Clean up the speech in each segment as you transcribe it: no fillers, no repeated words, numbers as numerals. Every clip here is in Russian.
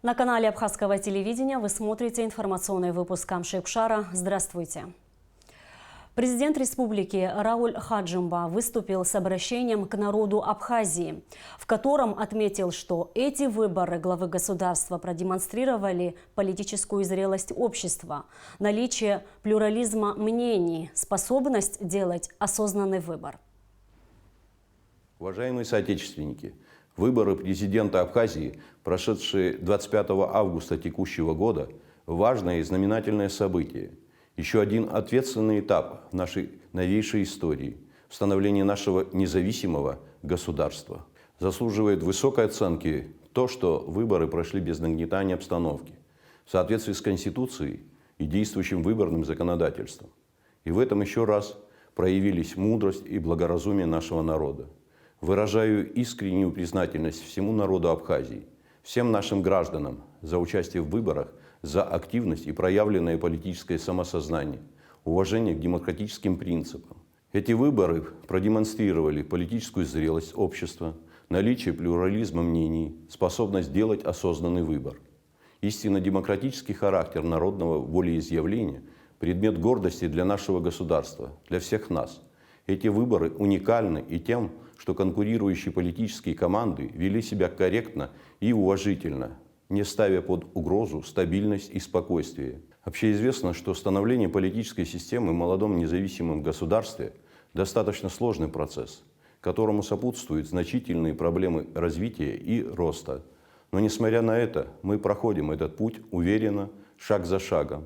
На канале Абхазского телевидения вы смотрите информационный выпуск Амшикшара. Здравствуйте. Президент республики Рауль Хаджимба выступил с обращением к народу Абхазии, в котором отметил, что эти выборы главы государства продемонстрировали политическую зрелость общества, наличие плюрализма мнений, способность делать осознанный выбор. Уважаемые соотечественники, выборы президента Абхазии, прошедшие 25 августа текущего года, важное и знаменательное событие. Еще один ответственный этап в нашей новейшей истории – становление нашего независимого государства. Заслуживает высокой оценки то, что выборы прошли без нагнетания обстановки, в соответствии с Конституцией и действующим выборным законодательством. И в этом еще раз проявились мудрость и благоразумие нашего народа. Выражаю искреннюю признательность всему народу Абхазии, всем нашим гражданам за участие в выборах, за активность и проявленное политическое самосознание, уважение к демократическим принципам. Эти выборы продемонстрировали политическую зрелость общества, наличие плюрализма мнений, способность делать осознанный выбор. Истинно демократический характер народного волеизъявления – предмет гордости для нашего государства, для всех нас. Эти выборы уникальны и тем, что конкурирующие политические команды вели себя корректно и уважительно, не ставя под угрозу стабильность и спокойствие. Общеизвестно, что становление политической системы в молодом независимом государстве – достаточно сложный процесс, которому сопутствуют значительные проблемы развития и роста. Но несмотря на это, мы проходим этот путь уверенно, шаг за шагом.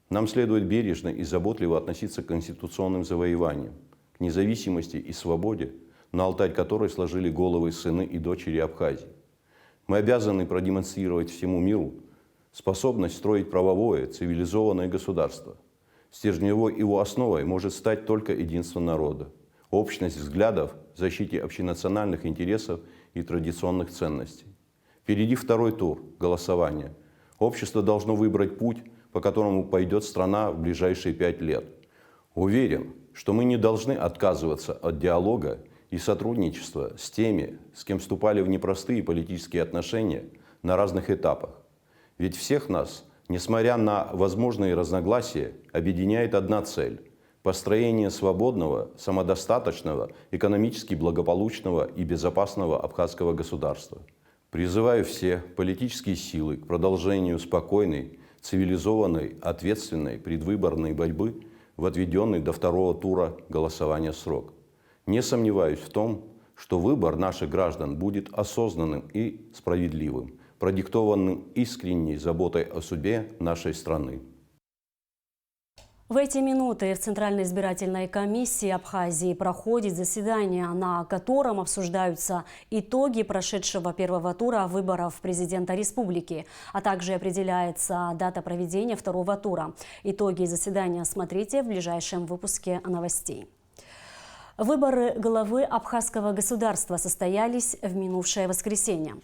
Нам следует бережно и заботливо относиться к конституционным завоеваниям, к независимости и свободе, на алтарь которой сложили головы сыны и дочери Абхазии. Мы обязаны продемонстрировать всему миру способность строить правовое, цивилизованное государство. Стержневой его основой может стать только единство народа, общность взглядов в защите общенациональных интересов и традиционных ценностей. Впереди второй тур голосования. Общество должно выбрать путь, по которому пойдет страна в ближайшие 5 лет. Уверен, что мы не должны отказываться от диалога и сотрудничества с теми, с кем вступали в непростые политические отношения на разных этапах. Ведь всех нас, несмотря на возможные разногласия, объединяет одна цель – построение свободного, самодостаточного, экономически благополучного и безопасного абхазского государства. Призываю все политические силы к продолжению спокойной, цивилизованной, ответственной предвыборной борьбы в отведенный до второго тура голосования срок. Не сомневаюсь в том, что выбор наших граждан будет осознанным и справедливым, продиктованным искренней заботой о судьбе нашей страны. В эти минуты в Центральной избирательной комиссии Абхазии проходит заседание, на котором обсуждаются итоги прошедшего первого тура выборов президента республики, а также определяется дата проведения второго тура. Итоги заседания смотрите в ближайшем выпуске новостей. Выборы главы Абхазского государства состоялись в минувшее воскресенье.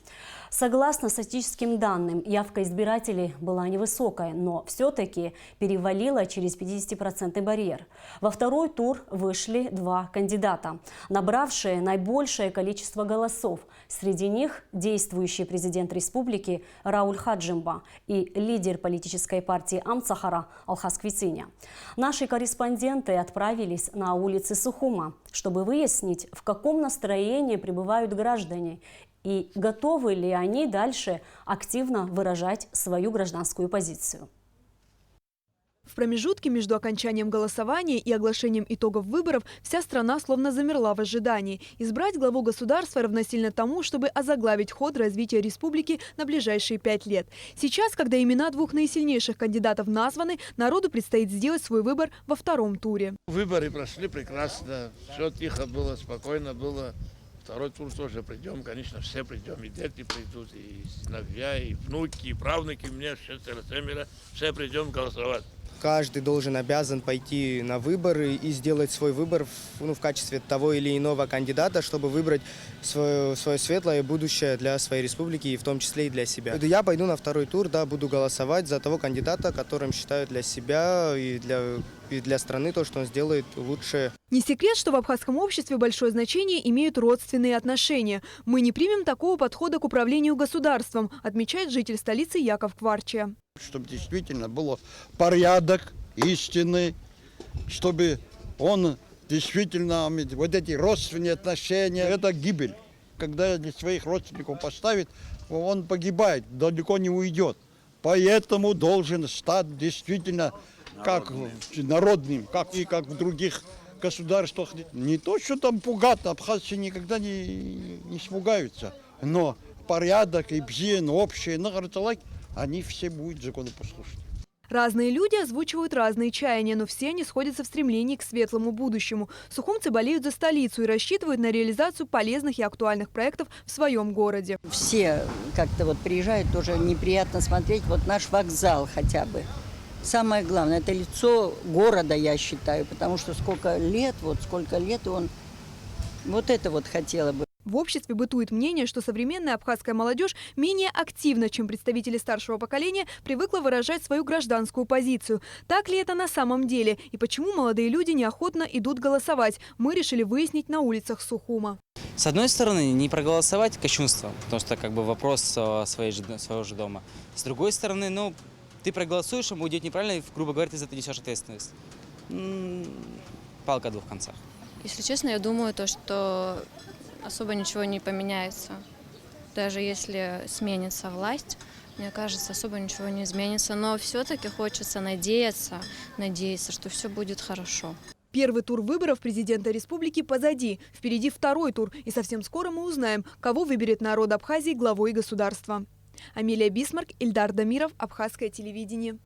Согласно статистическим данным, явка избирателей была невысокой, но все-таки перевалила через 50% барьер. Во второй тур вышли 2 кандидата, набравшие наибольшее количество голосов. Среди них действующий президент республики Рауль Хаджимба и лидер политической партии Амцахара Алхас Квициня. Наши корреспонденты отправились на улицы Сухума, чтобы выяснить, в каком настроении пребывают граждане и готовы ли они дальше активно выражать свою гражданскую позицию. В промежутке между окончанием голосования и оглашением итогов выборов вся страна словно замерла в ожидании. Избрать главу государства равносильно тому, чтобы озаглавить ход развития республики на ближайшие 5 лет. Сейчас, когда имена 2 наисильнейших кандидатов названы, народу предстоит сделать свой выбор во втором туре. Выборы прошли прекрасно, все тихо было, спокойно было. Второй тур тоже придем, конечно, все придем, и дети придут, и сыновья, и внуки, и правнуки, мне 6 семеро, все придем голосовать. Каждый обязан пойти на выборы и сделать свой выбор в качестве того или иного кандидата, чтобы выбрать свое светлое будущее для своей республики и в том числе и для себя. Я пойду на второй тур, да, буду голосовать за того кандидата, которым считаю для себя и для страны то, что он сделает лучше. Не секрет, что в абхазском обществе большое значение имеют родственные отношения. Мы не примем такого подхода к управлению государством, отмечает житель столицы Яков Кварчия. Чтобы действительно был порядок истинный, чтобы он действительно, вот эти родственные отношения, это гибель. Когда своих родственников поставит, он погибает, далеко не уйдет. Поэтому должен стать действительно как народным, как в других государствах. Не то, что там пугать, абхазцы никогда не испугаются, но порядок и бзен, общее, они все будут законопослушны. Разные люди озвучивают разные чаяния, но все они сходятся в стремлении к светлому будущему. Сухумцы болеют за столицу и рассчитывают на реализацию полезных и актуальных проектов в своем городе. Все как-то приезжают, тоже неприятно смотреть. Вот наш вокзал хотя бы. Самое главное, это лицо города, я считаю, потому что сколько лет, и он вот это хотела бы. В обществе бытует мнение, что современная абхазская молодежь менее активна, чем представители старшего поколения, привыкла выражать свою гражданскую позицию. Так ли это на самом деле? И почему молодые люди неохотно идут голосовать? Мы решили выяснить на улицах Сухума. С одной стороны, не проголосовать – кощунство, потому что вопрос своего же дома. С другой стороны, ты проголосуешь, ему уйдет неправильно, и, грубо говоря, ты за это несешь ответственность. Палка о двух концах. Если честно, я думаю, что особо ничего не поменяется. Даже если сменится власть, мне кажется, особо ничего не изменится. Но все-таки хочется надеяться, что все будет хорошо. Первый тур выборов президента республики позади. Впереди второй тур. И совсем скоро мы узнаем, кого выберет народ Абхазии главой государства. Амелия Бисмарк, Ильдар Дамиров, Абхазское телевидение.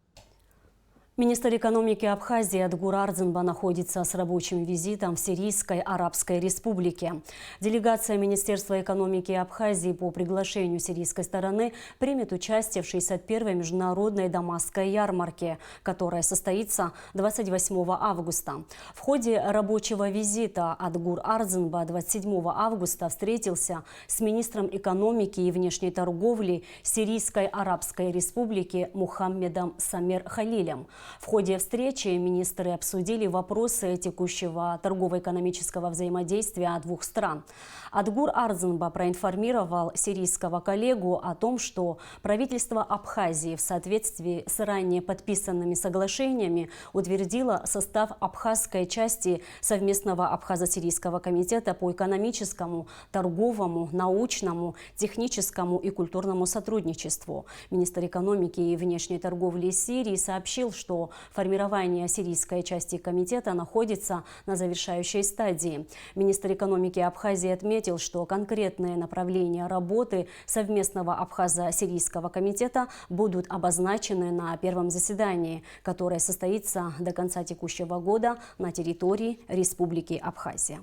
Министр экономики Абхазии Адгур Ардзинба находится с рабочим визитом в Сирийской Арабской Республике. Делегация Министерства экономики Абхазии по приглашению сирийской стороны примет участие в 61-й международной Дамасской ярмарке, которая состоится 28 августа. В ходе рабочего визита Адгур Ардзинба 27 августа встретился с министром экономики и внешней торговли Сирийской Арабской Республики Мухаммедом Самер Халилем. В ходе встречи министры обсудили вопросы текущего торгово-экономического взаимодействия двух стран. Адгур Ардзинба проинформировал сирийского коллегу о том, что правительство Абхазии в соответствии с ранее подписанными соглашениями утвердило состав абхазской части совместного абхазо-сирийского комитета по экономическому, торговому, научному, техническому и культурному сотрудничеству. Министр экономики и внешней торговли Сирии сообщил, что формирование сирийской части комитета находится на завершающей стадии. Министр экономики Абхазии отметил, что конкретные направления работы совместного абхазо-сирийского комитета будут обозначены на первом заседании, которое состоится до конца текущего года на территории Республики Абхазия.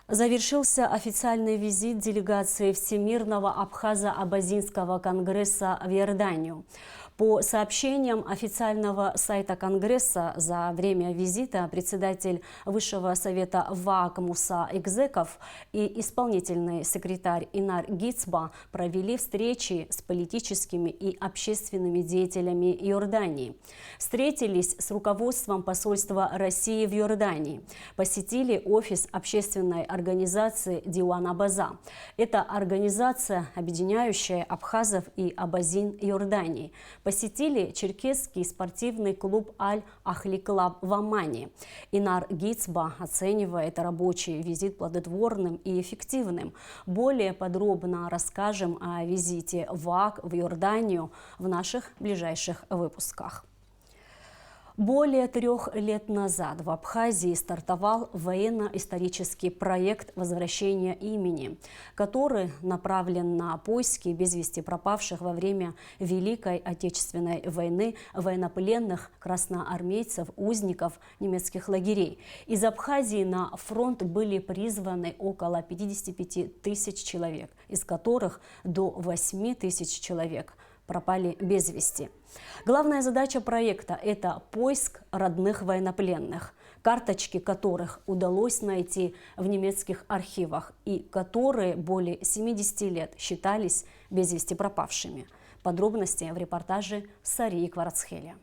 Завершился официальный визит делегации Всемирного абхазо-абазинского конгресса в Иорданию. По сообщениям официального сайта Конгресса, за время визита председатель Высшего совета ВАК Муса Экзеков и исполнительный секретарь Инар Гицба провели встречи с политическими и общественными деятелями Иордании. Встретились с руководством посольства России в Иордании. Посетили офис общественной организации Диуан Абаза. Это организация, объединяющая абхазов и абазин Иордании. Посетили черкесский спортивный клуб Аль-Ахли Клаб в Омане. Инар Гицба оценивает рабочий визит плодотворным и эффективным. Более подробно расскажем о визите ВАК в Иорданию в наших ближайших выпусках. Более 3 лет назад в Абхазии стартовал военно-исторический проект возвращения имени, который направлен на поиски без вести пропавших во время Великой Отечественной войны военнопленных, красноармейцев, узников немецких лагерей. Из Абхазии на фронт были призваны около 55 тысяч человек, из которых до 8 тысяч человек пропали без вести. Главная задача проекта – это поиск родных военнопленных, карточки которых удалось найти в немецких архивах и которые более 70 лет считались без вести пропавшими. Подробности в репортаже Сарии Кварцхеля.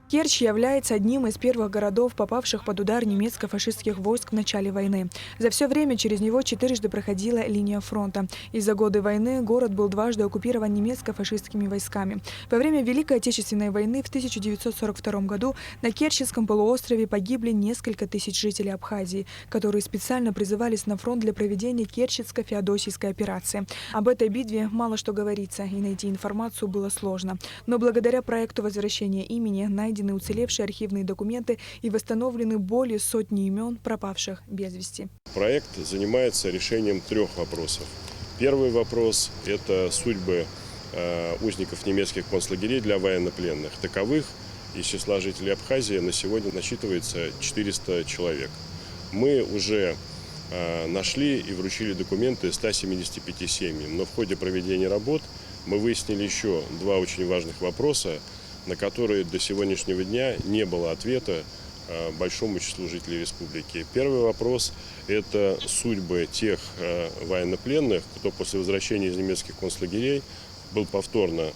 Керчь является одним из первых городов, попавших под удар немецко-фашистских войск в начале войны. За все время через него четырежды проходила линия фронта. И за годы войны город был дважды оккупирован немецко-фашистскими войсками. Во время Великой Отечественной войны в 1942 году на Керченском полуострове погибли несколько тысяч жителей Абхазии, которые специально призывались на фронт для проведения Керченско-Феодосийской операции. Об этой битве мало что говорится, и найти информацию было сложно. Но благодаря проекту возвращения имени найдены уцелевшие архивные документы и восстановлены более сотни имен пропавших без вести. Проект занимается решением 3 вопросов. Первый вопрос – это судьбы узников немецких концлагерей для военнопленных. Таковых из числа жителей Абхазии на сегодня насчитывается 400 человек. Мы уже нашли и вручили документы 175 семьям, но в ходе проведения работ мы выяснили еще 2 очень важных вопроса, на которые до сегодняшнего дня не было ответа большому числу жителей республики. Первый вопрос – это судьбы тех военнопленных, кто после возвращения из немецких концлагерей был повторно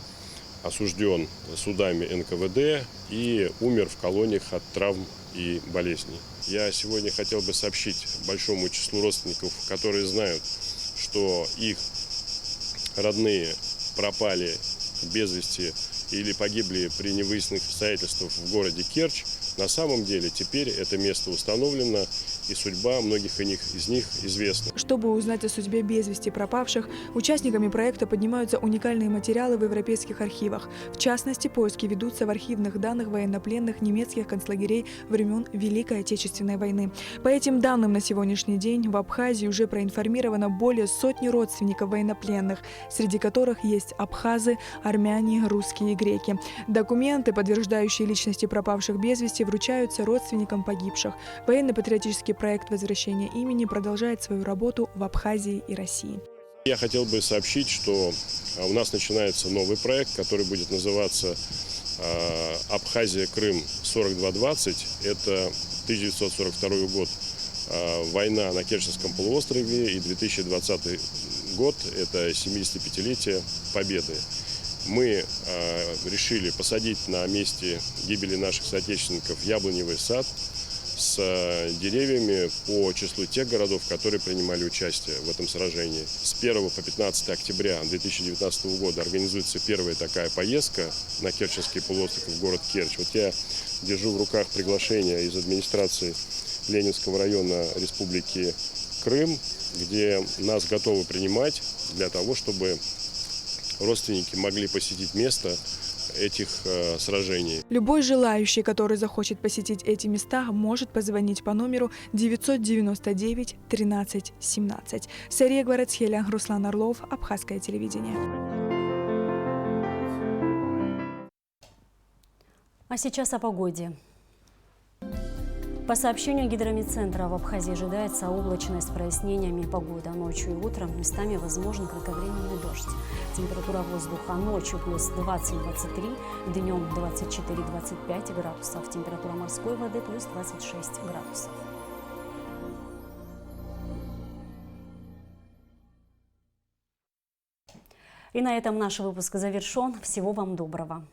осужден судами НКВД и умер в колониях от травм и болезней. Я сегодня хотел бы сообщить большому числу родственников, которые знают, что их родные пропали без вести или погибли при невыясненных обстоятельствах в городе Керчь. На самом деле теперь это место установлено, и судьба многих из них известна. Чтобы узнать о судьбе без вести пропавших, участниками проекта поднимаются уникальные материалы в европейских архивах. В частности, поиски ведутся в архивных данных военнопленных немецких концлагерей времен Великой Отечественной войны. По этим данным, на сегодняшний день в Абхазии уже проинформировано более сотни родственников военнопленных, среди которых есть абхазы, армяне, русские и греки. Документы, подтверждающие личности пропавших без вести, вручаются родственникам погибших. Военно-патриотический проект возвращения имени продолжает свою работу в Абхазии и России. Я хотел бы сообщить, что у нас начинается новый проект, который будет называться «Абхазия-Крым 4220». Это 1942 год, война на Керченском полуострове, и 2020 год – это 75-летие Победы. Мы решили посадить на месте гибели наших соотечественников яблоневый сад с деревьями по числу тех городов, которые принимали участие в этом сражении. С 1 по 15 октября 2019 года организуется первая такая поездка на Керченский полуостров в город Керчь. Вот я держу в руках приглашение из администрации Ленинского района Республики Крым, где нас готовы принимать для того, чтобы родственники могли посетить место этих сражений. Любой желающий, который захочет посетить эти места, может позвонить по номеру 999 13 17. Сария Кварцхеля, Руслан Орлов, Абхазское телевидение. А сейчас о погоде. По сообщению Гидромедцентра, в Абхазии ожидается облачность с прояснениями погода. Ночью и утром местами возможен кратковременный дождь. Температура воздуха ночью плюс 20-23, днем 24-25 градусов. Температура морской воды плюс 26 градусов. И на этом наш выпуск завершен. Всего вам доброго.